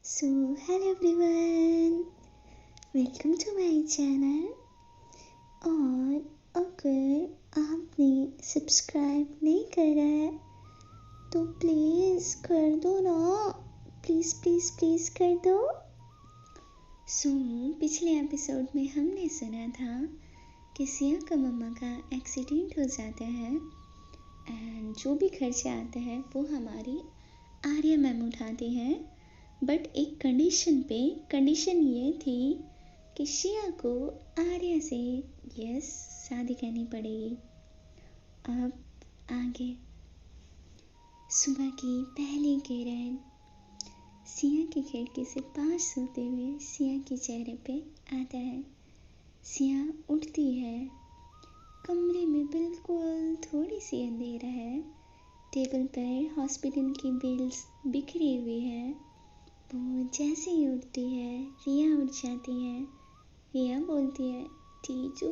So, hello everyone, welcome to my channel। और अगर आपने सब्सक्राइब नहीं करा है तो प्लीज़ कर दो ना, प्लीज़ प्लीज़ प्लीज़ कर दो। पिछले एपिसोड में हमने सुना था कि सिया का मम्मा का एक्सीडेंट हो जाता है एंड जो भी खर्चे आते हैं वो हमारी आर्या मैम उठाती हैं, बट एक कंडीशन ये थी कि शिया को आर्या से शादी करनी पड़ेगी। अब आगे सुबह की पहली किरण सिया की खिड़की से पास होते हुए सिया के चेहरे पे आता है। सिया उठती है। कमरे में बिल्कुल थोड़ी सी अंधेरा है। टेबल पर हॉस्पिटल की बिल्स बिखरी हुई है। वो जैसे ही उठती है रिया उठ जाती है। रिया बोलती है, टीचू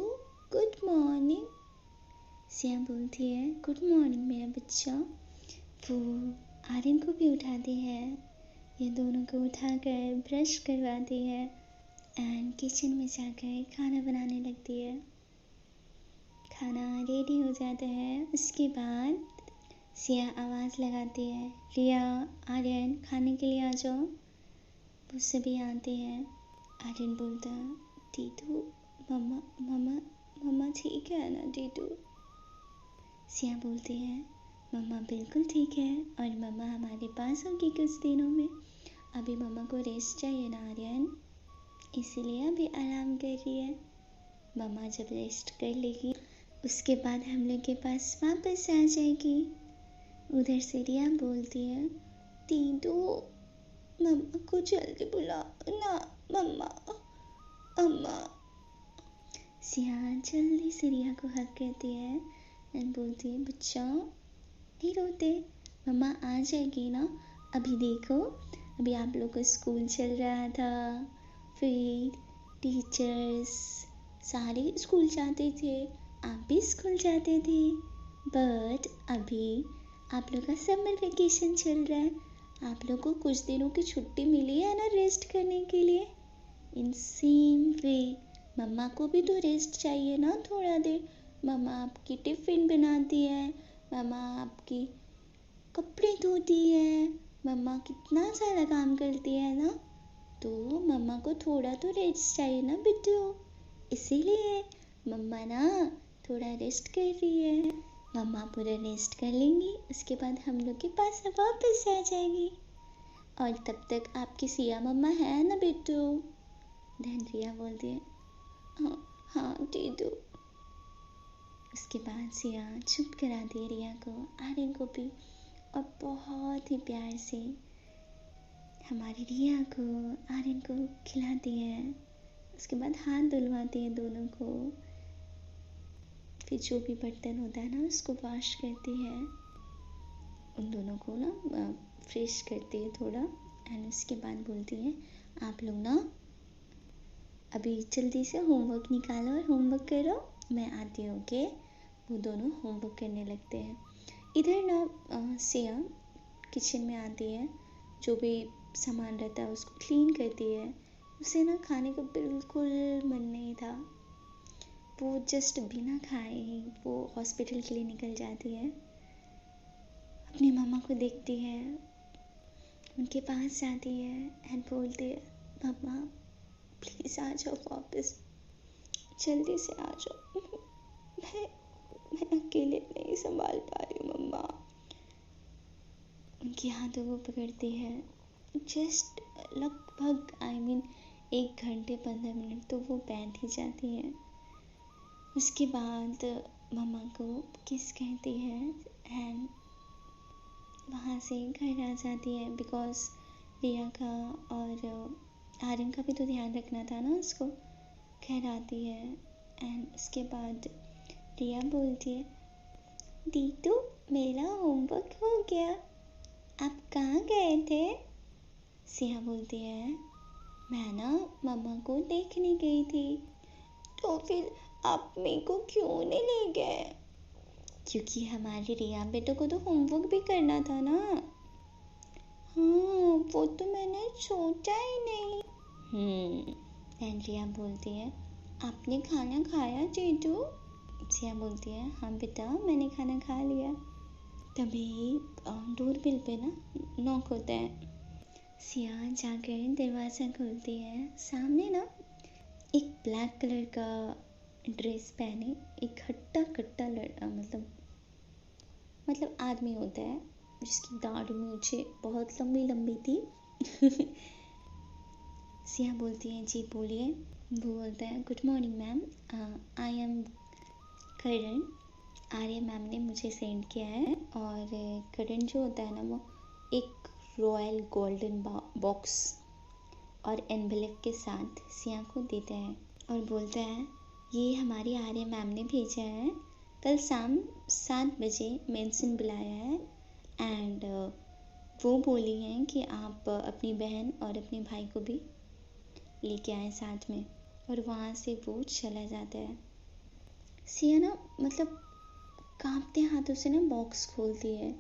गुड मॉर्निंग। सिया बोलती है, गुड मॉर्निंग मेरा बच्चा। वो आर्यन को भी उठाती है। ये दोनों को उठाकर ब्रश करवाती है एंड किचन में जाकर खाना बनाने लगती है। खाना रेडी हो जाता है। उसके बाद सिया आवाज़ लगाती है, रिया आर्यन खाने के लिए आ जाओ। वो सभी आते हैं। आर्यन बोलता है, दीदू मम्मा मम्मा मम्मा ठीक है ना दीदू। सिया बोलती है, मम्मा बिल्कुल ठीक है और मम्मा हमारे पास होगी कुछ दिनों में। अभी मम्मा को रेस्ट चाहिए ना आर्यन, इसीलिए अभी आराम कर रही है। मम्मा जब रेस्ट कर लेगी उसके बाद हम लोग के पास वापस आ जाएगी। उधर से रिया बोलती है, दीदू मम्मा को जल्दी बुला ना मम्मा अम्मा। सिया जल्दी से रिया को हक करती है एंड बोलती है, बच्चा नहीं रोते, मम्मा आ जाएगी ना। अभी देखो, अभी आप लोग का स्कूल चल रहा था, फिर टीचर्स सारे स्कूल जाते थे, आप भी स्कूल जाते थे, बट अभी आप लोग का समर वेकेशन चल रहा है। आप लोग को कुछ दिनों की छुट्टी मिली है ना रेस्ट करने के लिए। इन सेम वे मम्मा को भी तो रेस्ट चाहिए ना थोड़ा देर। मम्मा आपकी टिफ़िन बनाती है, मम्मा आपकी कपड़े धोती है, मम्मा कितना सारा काम करती है ना, तो मम्मा को थोड़ा तो रेस्ट चाहिए ना बिट्टू। इसीलिए मम्मा ना थोड़ा रेस्ट कर रही है। मम्मा पूरा रेस्ट कर लेंगी, उसके बाद हम लोग के पास वापस आ जाएगी और तब तक आपकी सिया मम्मा है ना बिट्टू। धन रिया बोलती है, हाँ हाँ दीदू। उसके बाद सिया चुप कराती है रिया को, आर्यन को भी, और बहुत ही प्यार से हमारी रिया को आर्यन को खिलाती है। उसके बाद हाथ धुलवाती है दोनों को, फिर जो भी बर्तन होता है ना उसको वॉश करती है, उन दोनों को ना फ्रेश करती है थोड़ा एंड उसके बाद बोलती है, आप लोग ना अभी जल्दी से होमवर्क निकालो और होमवर्क करो, मैं आती हूँ। ओके। वो दोनों होमवर्क करने लगते हैं। इधर ना सिया किचन में आती है, जो भी सामान रहता है उसको क्लीन करती है। उसे ना खाने को बिल्कुल मन नहीं था। वो जस्ट बिना खाए ही वो हॉस्पिटल के लिए निकल जाती है। अपनी मम्मा को देखती है, उनके पास जाती है एंड बोलती है, मम्मा प्लीज़ आ जाओ वापस, जल्दी से आ जाओ। मैं अकेले नहीं संभाल पा रही हूँ मम्मा। उनकी हाथों को पकड़ती है। जस्ट लगभग 1 घंटे 15 मिनट तो वो बैठ ही जाती है। उसके बाद मम्मा को किस कहती है एंड वहाँ से घर आ जाती है, बिकॉज रिया का और आर्यन का भी तो ध्यान रखना था ना उसको। घर आती है एंड उसके बाद रिया बोलती है, दीदू मेरा होमवर्क हो गया, आप कहाँ गए थे। सिया बोलती है, मैं ना मम्मा को देखने गई थी। तो फिर आप मेरे को क्यों नहीं ले गए। क्योंकि हमारे रिया बेटों को तो होमवर्क भी करना था ना। हाँ, वो तो मैंने सोचा ही नहीं। देन रिया बोलती है, आपने खाना खाया जीजू? सिया बोलती है, हाँ बेटा मैंने खाना खा लिया। तभी डोरबेल पे ना नॉक होता है। सिया जाकर दरवाज़ा खोलती है। सामने ना एक ब्लैक कलर का ड्रेस पहने एक हट्टा कट्टा लड़का, मतलब आदमी होता है जिसकी दाढ़ी मूछें बहुत लंबी लंबी थी। सिया बोलती है, जी बोलिए। वो बोलता है, good morning ma'am, I am Karan. Arya ma'am ने मुझे सेंड किया है। और करण जो होता है ना, वो एक रॉयल गोल्डन बॉक्स और एनवेलप के साथ सिया को देता है और बोलता है, ये हमारी आर्या मैम ने भेजा है, कल शाम 7 बजे मेंशन बुलाया है। एंड वो बोली हैं कि आप अपनी बहन और अपने भाई को भी लेके आए साथ में। और वहाँ से वो चला जाता है। सिया ना कांपते हाथों से ना बॉक्स खोलती है।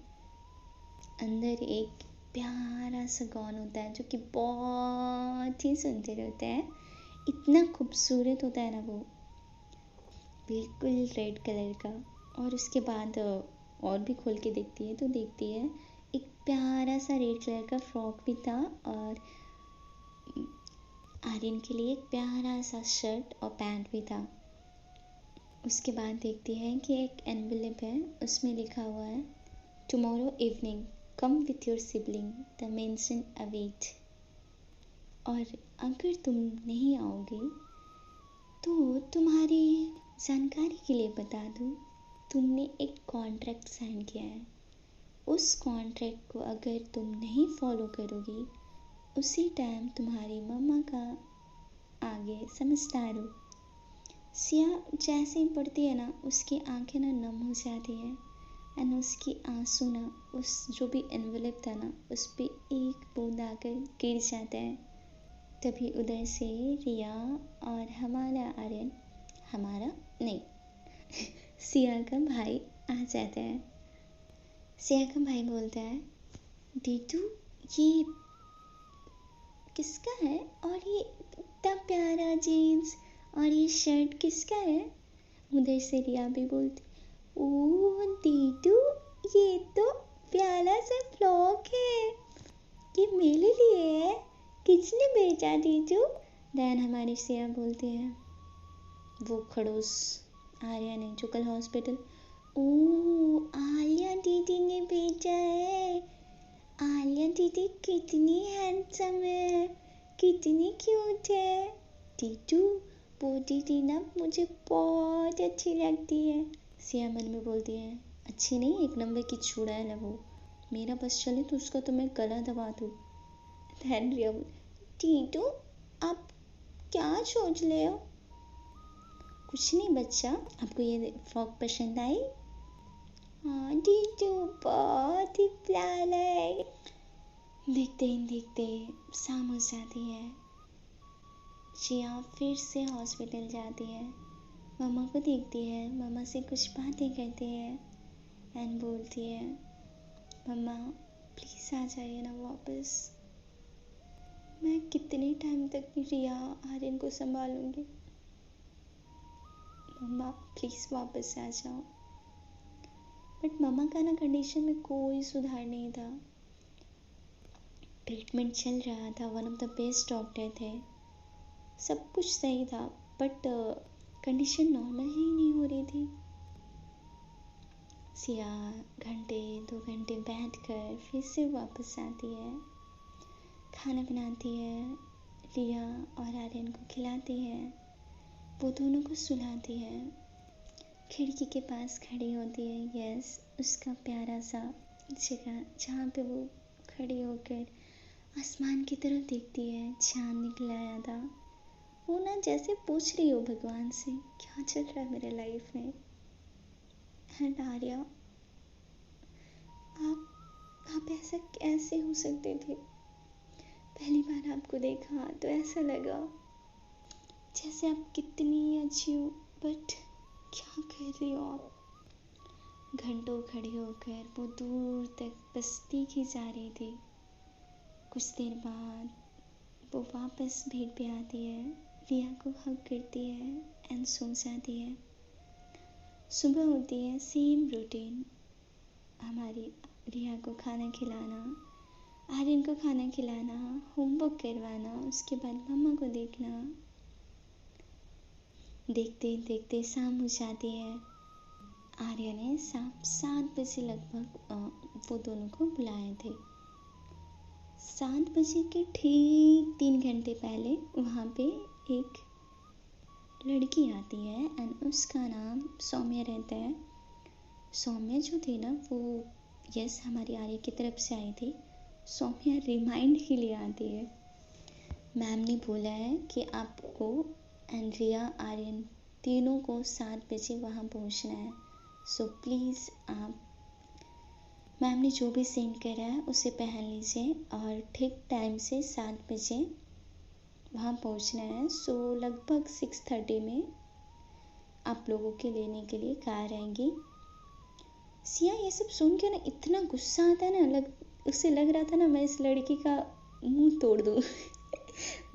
अंदर एक प्यारा सा गॉन होता है जो कि बहुत ही सुंदर होता है। इतना खूबसूरत होता है ना वो, बिल्कुल रेड कलर का। और उसके बाद और भी खोल के देखती है तो देखती है एक प्यारा सा रेड कलर का फ्रॉक भी था और आर्यन के लिए एक प्यारा सा शर्ट और पैंट भी था। उसके बाद देखती है कि एक एनवेलप है, उसमें लिखा हुआ है, tomorrow evening come with your sibling, the mention await. और अगर तुम नहीं आओगे तो तुम्हारी जानकारी के लिए बता दूँ, तुमने एक कॉन्ट्रैक्ट साइन किया है। उस कॉन्ट्रैक्ट को अगर तुम नहीं फॉलो करोगी, उसी टाइम तुम्हारी मम्मा का आगे समझदार हो। सिया जैसे ही पढ़ती है ना, उसकी आंखें ना नम हो जाती है एंड उसकी आंसू ना उस जो भी एनवेलप था ना उस पर एक बूंद आकर गिर जाता है। तभी उधर से रिया और हमारा आर्यन, हमारा नहीं सिया का भाई आ जाता है। सिया का भाई बोलता है, दीदू ये किसका है? और ये इतना प्यारा जीन्स और ये शर्ट किसका है? उधर से रिया भी बोलती, ओ दीदू ये तो प्यारा सा फ्रॉक है, ये मेरे लिए है, किसने भेजा दीदू? देन हमारी सिया बोलती है, वो खड़ूस आर्या ने जो कल हॉस्पिटल, ओ आलिया दीदी ने भेजा है। आलिया दीदी कितनी हैंडसम है, कितनी क्यूट है। दीदू वो दीदी ना मुझे बहुत अच्छी लगती है। सिया मन में बोलती है, अच्छी नहीं, एक नंबर की चुड़ैल है वो, मेरा बस चले तो उसका तो मैं गला दबा दूँ। ध्यान रिया बोल, दीदू आप क्या सोच ले हो? कुछ नहीं बच्चा, आपको ये फ्रॉक पसंद आई? हाँ दीदू बहुत ही प्यारा है। देखते ही देखते शाम हो जाती है। जिया फिर से हॉस्पिटल जाती है, मामा को देखती है, मामा से कुछ बातें करती है एंड बोलती है, मम्मा प्लीज़ आ जाइए ना वापस, मैं कितने टाइम तक रिया आर्यन को संभालूंगी, मम्मा प्लीज़ वापस आ जाओ। बट मम्मा का ना कंडीशन में कोई सुधार नहीं था। ट्रीटमेंट चल रहा था, one of the best doctor थे, सब कुछ सही था, बट कंडीशन नॉर्मल ही नहीं हो रही थी। सिया घंटे 2 घंटे बैठकर फिर से वापस आती है, खाना बनाती है, रिया और आर्यन को खिलाती है, वो दोनों को सुलाती है, खिड़की के पास खड़ी होती है। यस, उसका प्यारा सा जगह जहाँ पे वो खड़ी होकर आसमान की तरफ देखती है, चाँद निकल आया था। वो ना जैसे पूछ रही हो भगवान से, क्या चल रहा है मेरे लाइफ में। एंड आर्या, आप ऐसा कैसे हो सकते थे? पहली बार आपको देखा तो ऐसा लगा जैसे आप कितनी अच्छी हो, बट क्या कर रही हो आप? घंटों खड़ी होकर वो दूर तक बस देखी जा रही थी। कुछ देर बाद वो वापस बेड पे आती है, रिया को हग करती है एंड सो जाती है। सुबह होती है, सेम रूटीन, हमारी रिया को खाना खिलाना, आर्यन को खाना खिलाना, होमवर्क करवाना, उसके बाद मम्मा को देखना। देखते देखते शाम हो जाती है। आर्या ने 7 बजे लगभग वो दोनों को बुलाए थे। 7 बजे के ठीक 3 घंटे पहले वहाँ पे एक लड़की आती है एंड उसका नाम सौम्या रहता है। सौम्या जो थी ना वो यस हमारी आर्या की तरफ से आई थी। सौम्या रिमाइंड के लिए आती है। मैम ने बोला है कि आपको एंड रिया आर्यन तीनों को 7 बजे वहाँ पहुँचना है, सो प्लीज़ आप मैम ने जो भी सेंड करा है उसे पहन लीजिए और ठीक टाइम से 7 बजे वहाँ पहुँचना है। सो लगभग 6:30 में आप लोगों के लेने के लिए कार आएंगी। सिया ये सब सुन के ना इतना गुस्सा आता है ना, उसे लग रहा था ना मैं इस लड़की का मुंह तोड़ दूँ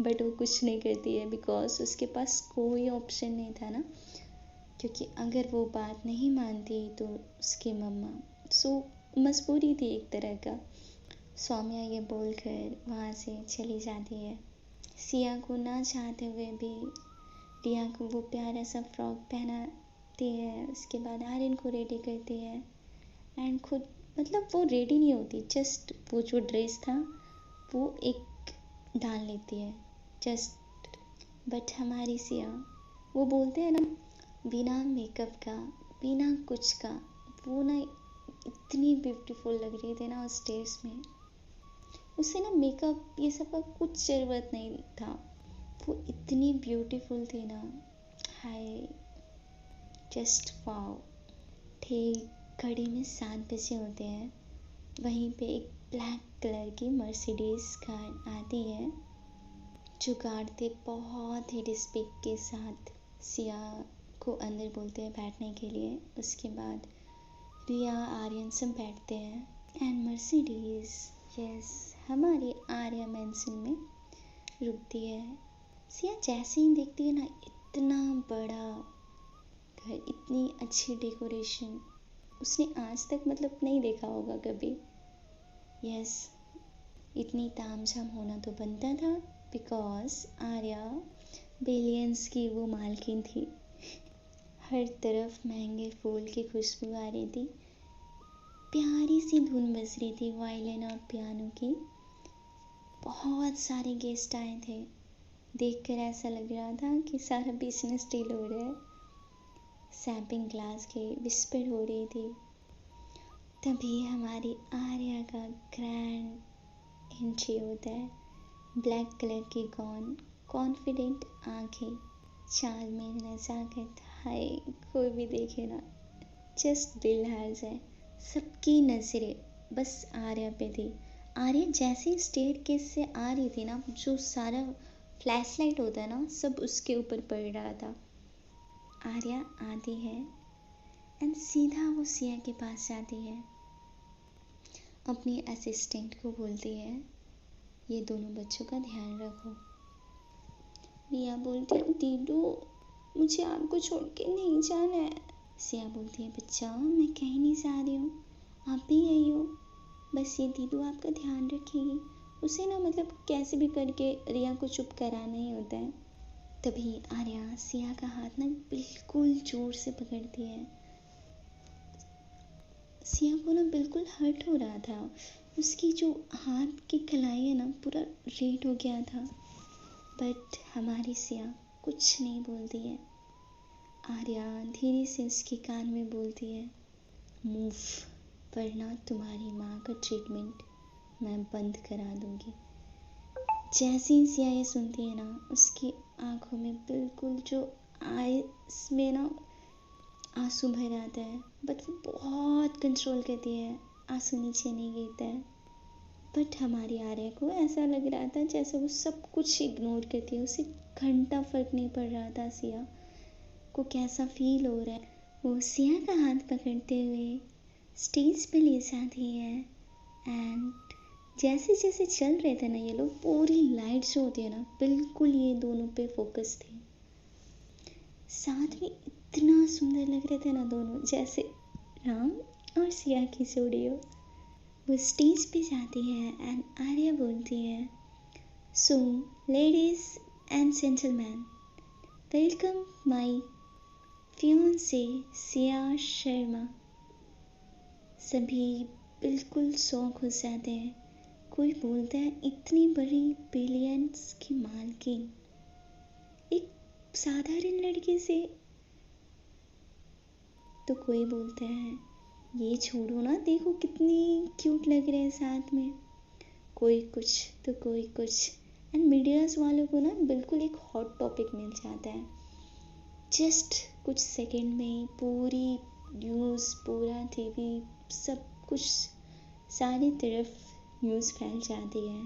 बट वो कुछ नहीं करती है बिकॉज उसके पास कोई ऑप्शन नहीं था ना, क्योंकि अगर वो बात नहीं मानती तो उसकी मम्मा, सो मजबूरी थी एक तरह का। सौम्या ये बोलकर वहाँ से चली जाती है। सिया को ना चाहते हुए भी रिया को वो प्यारा सा फ्रॉक पहनाती है, उसके बाद आर्यन को रेडी करती है एंड खुद मतलब वो रेडी नहीं होती, जस्ट वो जो ड्रेस था वो एक डाल लेती है जस्ट। बट हमारी सिया, वो बोलते हैं ना बिना मेकअप का बिना कुछ का, वो ना इतनी ब्यूटीफुल लग रही थी ना उस ड्रेस में। उसे ना मेकअप ये सब का कुछ ज़रूरत नहीं था, वो इतनी ब्यूटीफुल थी ना, हाय जस्ट वाओ। ठीक घड़ी में 7 बजे होते हैं। वहीं पे एक ब्लैक कलर की मर्सिडीज कार आती है। जो गार्ड थे बहुत ही रिस्पेक्ट के साथ सिया को अंदर बोलते हैं बैठने के लिए। उसके बाद रिया आर्यन सब बैठते हैं एंड मर्सिडीज यस हमारे आर्या मैंसन में रुकती है। सिया जैसे ही देखती है ना, इतना बड़ा घर, इतनी अच्छी डेकोरेशन उसने आज तक मतलब नहीं देखा होगा कभी। यस इतनी तामझाम होना तो बनता था बिकॉज आर्या बिलियंस की वो मालकिन थी। हर तरफ महंगे फूल की खुशबू आ रही थी, प्यारी सी धुन बज रही थी वायलिन और पियानो की। बहुत सारे गेस्ट आए थे, देखकर ऐसा लग रहा था कि सारा बिजनेस डील हो रहा है। सैम्पिंग ग्लास की विस्पर हो रही थी। तभी हमारी आर्या का ग्रैंड एंट्री होता है। ब्लैक कलर की गाउन, कॉन्फिडेंट आंखें, चाल में नजाकत, हाय कोई भी देखे ना जस्ट दिल हार जाए। सबकी नजरें बस आर्या पे थी। आर्या जैसे स्टेयरकेस से आ रही थी ना, जो सारा फ्लैश लाइट होता है ना सब उसके ऊपर पड़ रहा था। आर्या आती है एंड सीधा वो सिया के पास जाती है, अपनी असिस्टेंट को बोलती है ये दोनों बच्चों का ध्यान रखो। रिया बोलती है दीदू मुझे आपको छोड़ के नहीं जाना है। सिया बोलती है बच्चा मैं कहीं नहीं जा रही हूँ, आप भी यही हो, बस ये दीदू आपका ध्यान रखेगी। उसे ना मतलब कैसे भी करके रिया को चुप कराना ही होता है। तभी आर्या सिया का हाथ ना बिल्कुल जोर से पकड़ती है। सिया को ना बिल्कुल हर्ट हो रहा था, उसकी जो हाथ की कलाई है ना पूरा रेड हो गया था। बट हमारी सिया कुछ नहीं बोलती है। आर्या धीरे से उसके कान में बोलती है मूव, वरना तुम्हारी माँ का ट्रीटमेंट मैं बंद करा दूंगी। जैसे ही सिया ये सुनती है ना, उसकी आंखों में बिल्कुल जो आईज में ना आंसू भर आता है, बट वो बहुत कंट्रोल करती है, आंसू नीचे नहीं गिरता है। बट हमारी आर्या को ऐसा लग रहा था जैसे वो सब कुछ इग्नोर करती है, उसे घंटा फर्क नहीं पड़ रहा था सिया को कैसा फील हो रहा है। वो सिया का हाथ पकड़ते हुए स्टेज पे ले जाती है एंड जैसे जैसे चल रहे थे ना ये लोग, पूरी लाइट्स जो होती है ना बिल्कुल ये दोनों पे फोकस थी। साथ में इतना सुंदर लग रहे थे ना दोनों, जैसे राम और सिया की जोड़ी हो। वो स्टेज पे जाती है एंड आर्या बोलती है, so ladies and gentleman, welcome my fiancee Siya Sharma. सभी बिल्कुल शौक हो जाते हैं। कोई बोलता है इतनी बड़ी बिलियंस की मालकिन एक साधारण लड़के से, तो कोई बोलता है ये छोड़ो ना, देखो कितनी क्यूट लग रहे हैं साथ में। कोई कुछ तो कोई कुछ। एंड मीडियाज वालों को ना बिल्कुल एक हॉट टॉपिक मिल जाता है। जस्ट कुछ सेकंड में ही पूरी न्यूज़, पूरा टीवी, सब कुछ सारी तरफ न्यूज़ फैल जाती है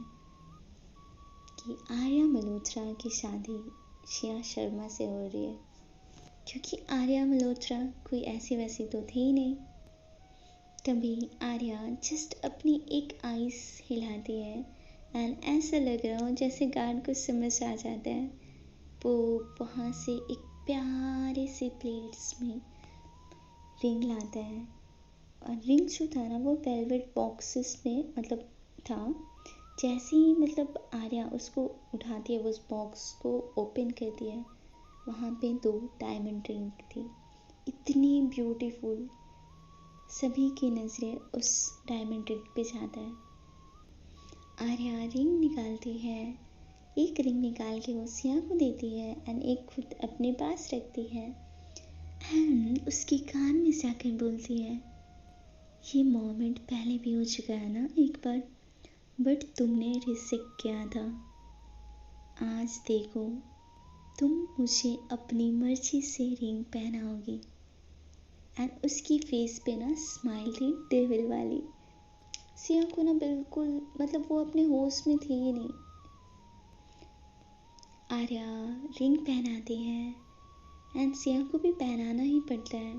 कि आर्या मल्होत्रा की शादी सिया शर्मा से हो रही है। क्योंकि आर्या मल्होत्रा कोई ऐसी वैसी तो थी ही नहीं। तभी आर्या जस्ट अपनी एक आईज हिलाती है एंड ऐसा लग रहा हो जैसे गार्ड को समझ आ जाता है। वो वहाँ से एक प्यारे से प्लेट्स में रिंग लाता है, और रिंग जो था ना वो वेलवेट बॉक्सेस में मतलब था। जैसे ही मतलब आर्या उसको उठाती है, वो उस बॉक्स को ओपन करती है, वहाँ पे 2 डायमंड रिंग थी, इतनी ब्यूटीफुल। सभी की नज़रें उस डायमंड रिंग पे जाता है। आर्या रिंग निकालती है, एक रिंग निकाल के वो सिया को देती है एंड एक खुद अपने पास रखती है एंड उसके कान में जाकर बोलती है, ये मोमेंट पहले भी हो चुका है ना एक बार, बट तुमने रिजेक्ट किया था। आज देखो तुम मुझे अपनी मर्जी से रिंग पहनाओगी। एंड उसकी फेस पे ना स्माइल थी डेविल वाली। सिया को ना बिल्कुल मतलब वो अपने होश में थी ही नहीं। आर्या रिंग पहनाती है एंड सिया को भी पहनाना ही पड़ता है,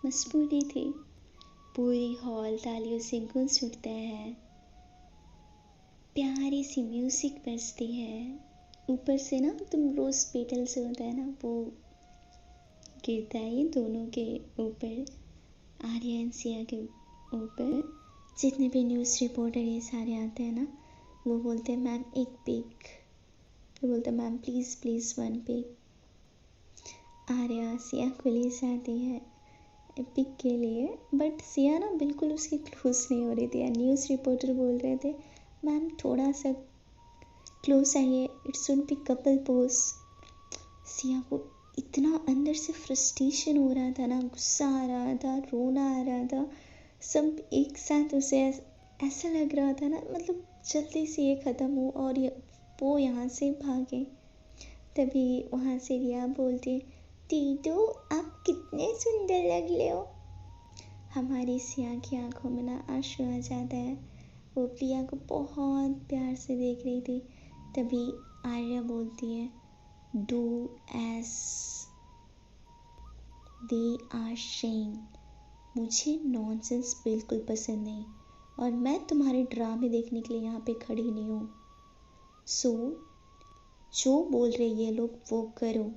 मजबूरी थी। पूरी हॉल तालियों से गूंज उठता है, प्यारी सी म्यूजिक बजती है। ऊपर से ना तुम रोज पेटल से होता है ना वो गिरता है ये दोनों के ऊपर, आर्या एंड सिया के ऊपर। जितने भी न्यूज़ रिपोर्टर ये सारे आते हैं ना, वो बोलते हैं मैम एक पिक, तो बोलते हैं ma'am please please 1 pick. Arya Siya को ले जाती है पिक के लिए, बट सिया ना बिल्कुल उसकी क्लोज नहीं हो रही थी। न्यूज़ रिपोर्टर बोल रहे थे मैम थोड़ा सा क्लोज आइए, it should be couple pose. Siya को इतना अंदर से फ्रस्ट्रेशन हो रहा था ना, गुस्सा आ रहा था, रोना आ रहा था, सब एक साथ उसे ऐसा लग रहा था ना, मतलब जल्दी से ये ख़त्म हो और वो यहाँ से भागे। तभी वहाँ से रिया बोलती, दीदू आप कितने सुंदर लग रहे हो। हमारी सिया की आंखों में ना आंसू आ जाता है। वो प्रिया को बहुत प्यार से देख रही थी। तभी आर्या बोलती है, do as they are saying. मुझे नॉनसेंस बिल्कुल पसंद नहीं और मैं तुम्हारे ड्रामे देखने के लिए यहाँ पे खड़ी नहीं हूँ। सो जो बोल रहे ये लोग वो करो।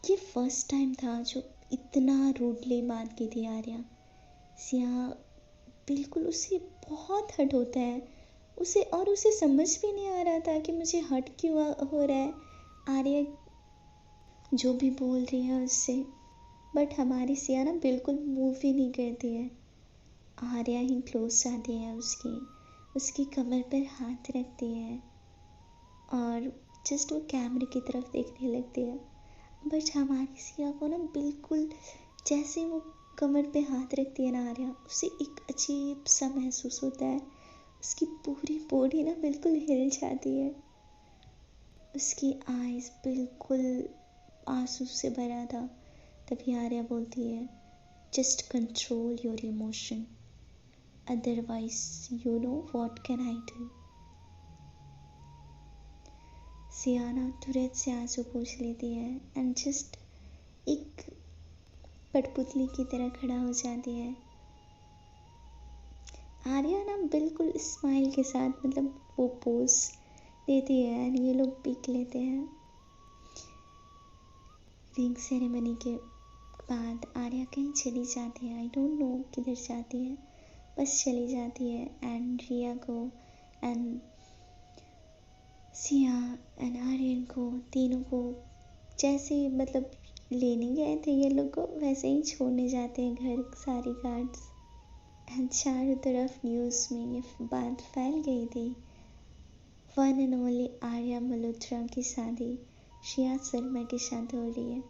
ये फर्स्ट टाइम था जो इतना रूडली बात की थी आर्या। सिया बिल्कुल उसे बहुत हर्ट होता है, उसे समझ भी नहीं आ रहा था कि मुझे हर्ट क्यों हो रहा है आर्या जो भी बोल रही है उससे। बट हमारी सिया ना बिल्कुल मूव ही नहीं करती है। आर्या ही क्लोज जाती है उसकी कमर पर हाथ रखती है और जस्ट वो कैमरे की तरफ देखने लगती है। बट हमारी सिया को ना बिल्कुल जैसे वो कमर पे हाथ रखती है ना आर्या, उसे एक अजीब सा महसूस होता है। उसकी पूरी बॉडी ना बिल्कुल हिल जाती है। उसकी आईज बिल्कुल आंसू से भरा था। तभी आर्या बोलती है, just control your emotion, otherwise you know what can I do. सियाना तुरंत से आंसू पोंछ लेती है एंड जस्ट एक कठपुतली की तरह खड़ा हो जाती है। आर्या ना बिल्कुल स्माइल के साथ मतलब वो पोज देती है एंड ये लोग पिक लेते हैं। रिंग सेरेमनी के बाद आर्या कहीं चली जाती है, आई डोंट नो किधर जाती है, बस चली जाती है एंड रिया को एंड सिया एंड आर्यन को तीनों को जैसे मतलब लेने गए थे ये लोग को वैसे ही छोड़ने जाते हैं घर सारी गार्ड्स। एंड चारों तरफ न्यूज़ में ये बात फैल गई थी, one and only Arya Malhotra की शादी श्रेया शर्मा के साथ हो रही है।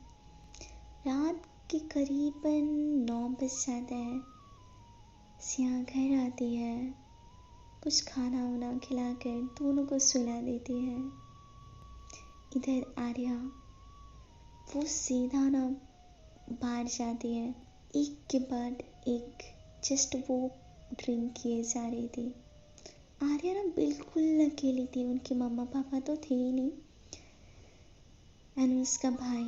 रात के करीबन 9 बज जाता है। सिया घर आती है, कुछ खाना वाना खिलाकर दोनों को सुला देती है। इधर आर्या वो सीधा ना बाहर जाती है, एक के बाद एक जस्ट वो ड्रिंक किए जा रही थी। आर्या ना बिल्कुल अकेली थी, उनके मम्मा पापा तो थे ही नहीं एंड उसका भाई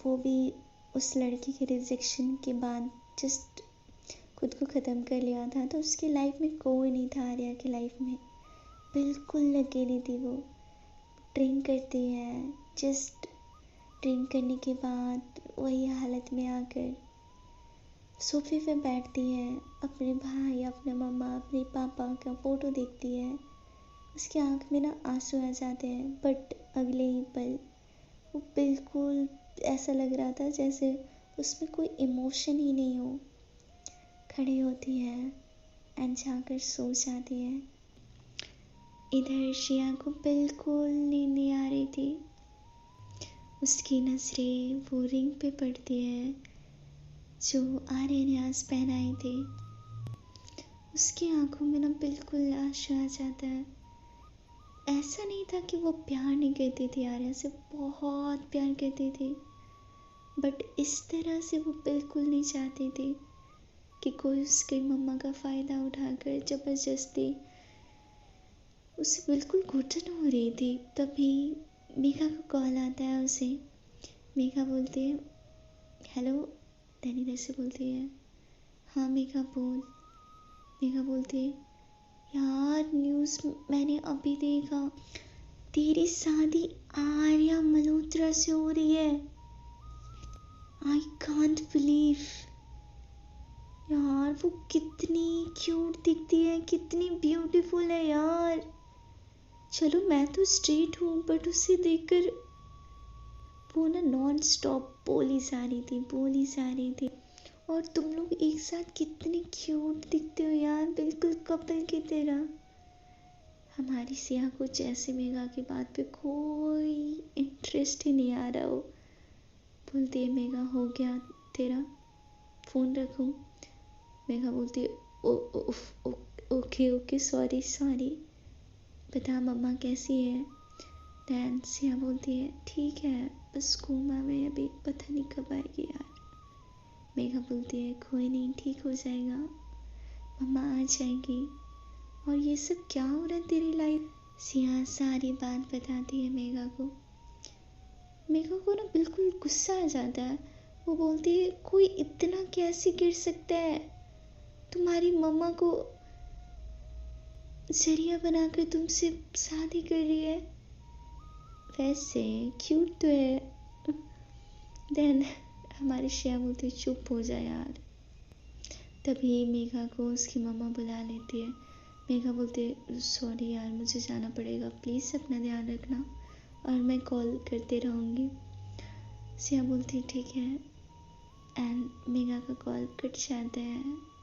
वो भी उस लड़की के रिजेक्शन के बाद जस्ट खुद को ख़त्म कर लिया था, तो उसकी लाइफ में कोई नहीं था। आर्या की लाइफ में बिल्कुल अकेली थी वो। ड्रिंक करती है, जस्ट ड्रिंक करने के बाद वही हालत में आकर सोफे पे बैठती है, अपने भाई अपने मम्मा अपने पापा का फ़ोटो देखती है। उसकी आंख में ना आंसू आ जाते हैं, बट अगले ही पल वो बिल्कुल ऐसा लग रहा था जैसे उसमें कोई इमोशन ही नहीं हो। खड़ी होती है एंड जाकर सो जाती है। इधर श्रेया को बिल्कुल नींद नहीं आ रही थी। उसकी नजरें वो रिंग पे पड़ती है जो आर्य ने आज पहनाई थी। उसकी आंखों में ना बिल्कुल आंसू आ जाता है। ऐसा नहीं था कि वो प्यार नहीं करती थी, आर्या से बहुत प्यार करती थी, बट इस तरह से वो बिल्कुल नहीं चाहती थी कि कोई उसके मम्मा का फ़ायदा उठाकर ज़बरदस्ती। उसे बिल्कुल घुटन हो रही थी, तभी मेघा का कॉल आता है उसे। मेघा बोलती है हेलो, देन इधर से बोलती है हाँ मेघा बोल। मेघा बोलती है यार न्यूज़ मैंने अभी देखा, तेरी शादी आर्या मल्होत्रा से हो रही है। I can't believe. यार वो कितनी क्यूट दिखती है, कितनी ब्यूटीफुल है यार। चलो मैं तो स्ट्रेट हूँ, बट उसे देखकर वो ना नॉन स्टॉप बोली जा रही थी। और तुम लोग एक साथ कितने क्यूट दिखते हो यार, बिल्कुल कपल की तरह। हमारी सिया को जैसे मेघा की बात पे कोई इंटरेस्ट ही नहीं आ रहा हो। बोलती है मेघा हो गया तेरा, फ़ोन रखूं। मेघा बोलती है ओके ओके सॉरी। बता मम्मा कैसी है। दैन सिया बोलती है ठीक है, बस कोमा में अभी, पता नहीं कब आएगी यार। मेघा बोलती है कोई नहीं, ठीक हो जाएगा, मम्मा आ जाएगी। और ये सब क्या हो रहा है तेरी लाइफ। सिया सारी बात बताती है मेघा को। मेघा को ना बिल्कुल गुस्सा आ जाता है। वो बोलती है कोई इतना कैसे गिर सकता है, तुम्हारी मम्मा को जरिया बनाकर तुमसे शादी कर रही है। वैसे क्यूट तो है। देन हमारी श्रेया बोलती है चुप हो जा यार। तभी मेघा को उसकी मम्मा बुला लेती है। मेघा बोलती है सॉरी यार, मुझे जाना पड़ेगा, प्लीज़ अपना ध्यान रखना और मैं कॉल करते रहूँगी। श्रेया बोलती है ठीक है एंड मेघा का कॉल कट जाता है।